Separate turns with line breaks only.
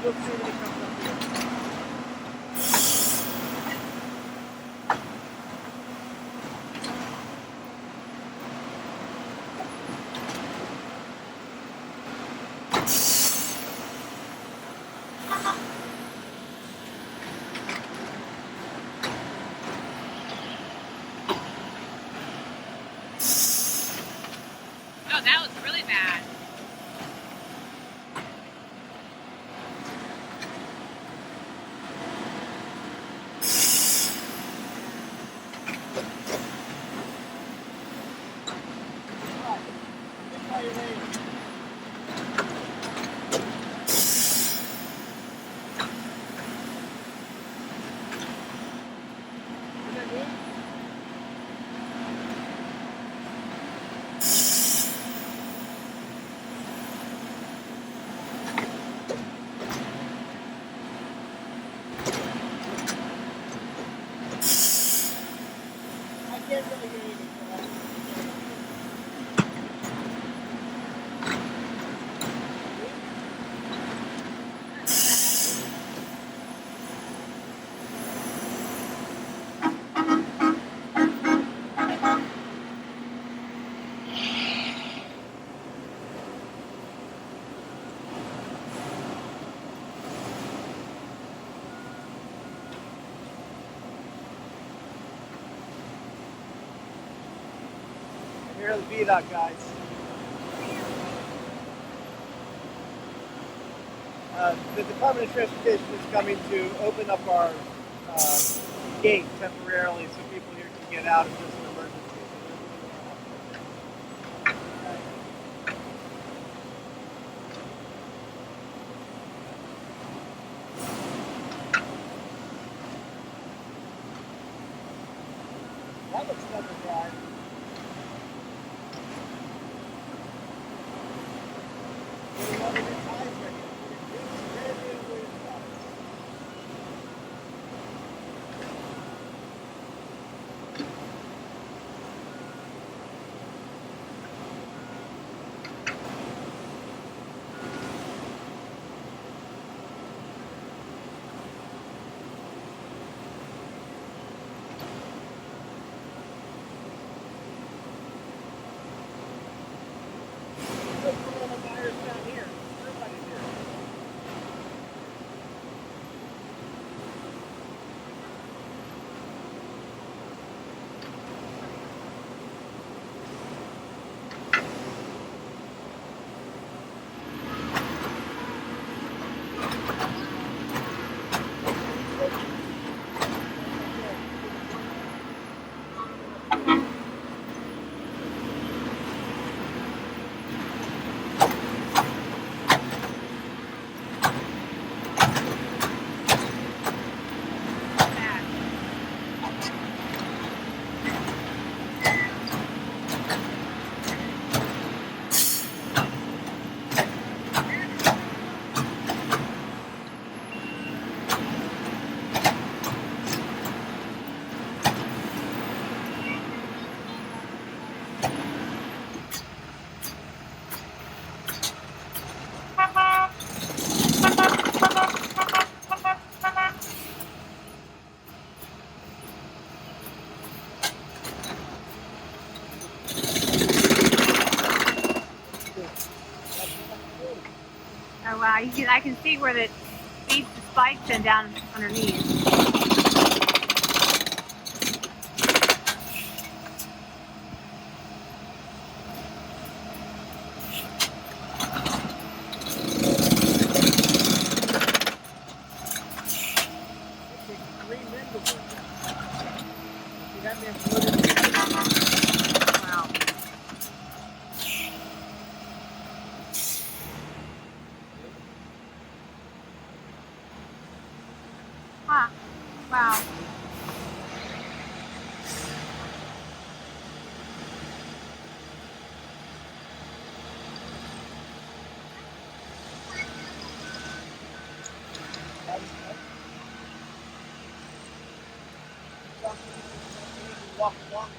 We'll see when he comes up here.
Oh, that was really bad.
Here's the VDOT guys. The Department of Transportation is coming to open up our gate temporarily so people here can get out if there's an emergency. That looks like a drive.
Oh wow, I can see where it feeds the spikes and down underneath. Wow. Huh. Wow.
Walk along.